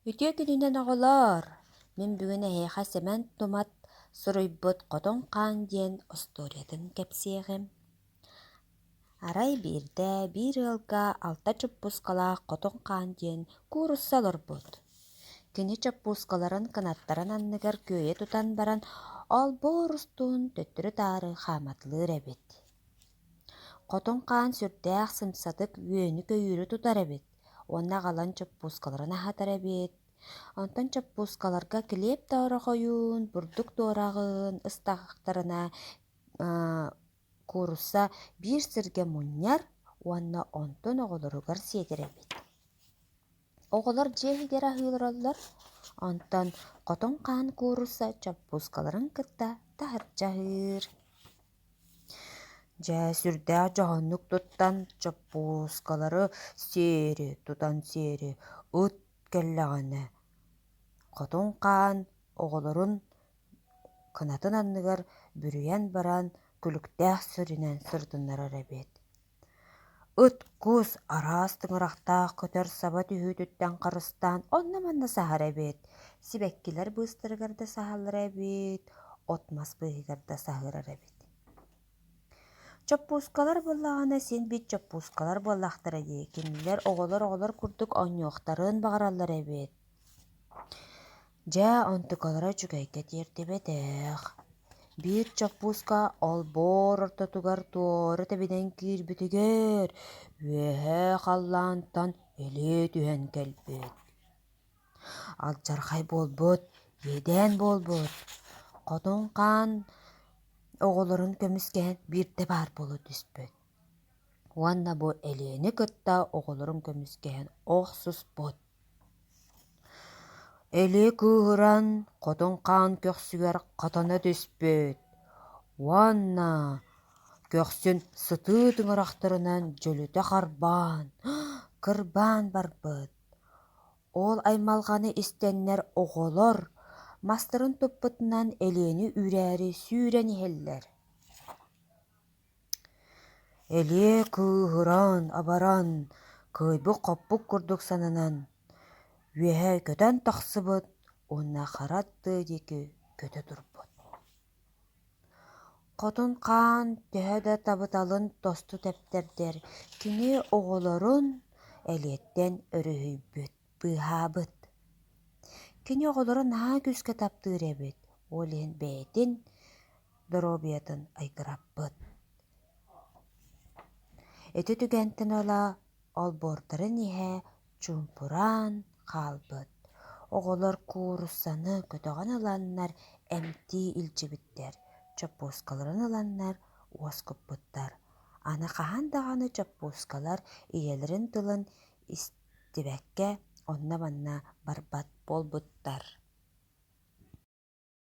Ütüe gününen oğular. Мен бүгін әйеға сәмән томат сұройбыт қотон қан ден осториятын кәпсеғім. Арай бирдә бир ылга алта чуппускала қотон қан ден куруссалар бұд. Кені чуппускаларын канаттарын анныгар көйе тутан баран ал борустун төттірі тары хаматлы рәбет. Қотон қан сүрдәқ сымсатык үйені көйірі тутар әбет. Онна қалан чуппускаларын ахатар әбет. Онтан чаппускаларга килеп таора қойын, бурдук тоорағын, ыстақтарына курусса бир сирге муньяр, уанна онтон оголоругар сиедеребит. Оголор жехигер ахылыраллар, онтан котон каан курусса чаппускаларын кытта тахыр жахыр. Жа сүрдә жаханнук туттан чаппускалары сери, тутан сери, ыт кэллэҕинэ. Хотун хаан оҕолорун кынатын анныгар бүрүйэн баран күлүктээх сырынан сырдыннарар эбит. Ыт кус араас тыҥырахтаах көтөр саба түһүүтүттэн харыстаан онна манна саһар эбит. Сибэккилэр быыстарыгар да саһаллар эбит, отмас быыһыгар да саһырар эбит. Чоппускалар боллаҕына син бит чоппускалар боллахтара дии. Кинилэр оҕолор курдук оññуохтарын баҕараллар эбит. Жа онтукалара чүгэйгэ тиэртибэтэх. Бир чоппуска олбор ортотугар туору тэбинэн киирбитигэр үөһэ халлаантан элээ түһэн кэлбит. Алдьархай буолбут, биэдэн буолбут. Хотун хаан оҕолорун көмүскэһэн биирдэ баар болу түспүт. Уанна бу элээни кытта оҕолорун көмүскэһэн охсуспут. Эле кыыһыран хотон хаан көхсүгэр хатана түспүт. Уанна көхсүн сытыы тыҥырахтарынан дьөлүтэ харбаан, кырбаан барбыт. Ол аймалҕаны истэннэр оҕолор мастарын туппутунан элээни үрээри сүүрэн иһэллэр. Эле кыыһыран абаран кыайбык хоппук курдук сананан үөһэ көтөн тахсыбыт, уонна хараттыы диэки көтө турбут. Хотун хаан төһө да табыталын тосту тэптердэр, кини оҕолорун элиэттэн өрүһүйбүт, быыһаабыт. Кини оҕолору наһаа күскэ таптыыр эбит, ол иһин бэйэтин доробиятын айгыраппыт. Эти түгэнтэн ыла олбуордарын иһэ чуумпураан хаалбыт. Оҕолор кууруссаны көтөҕөн ыланнар эмтии илдьибиттэр, чоппускаларын ыланнар уоскуппуттар. Аны хаһан даҕаны чоппускалар ийэлэрин тылын истибэккэ онна-манна барбат буолбуттар.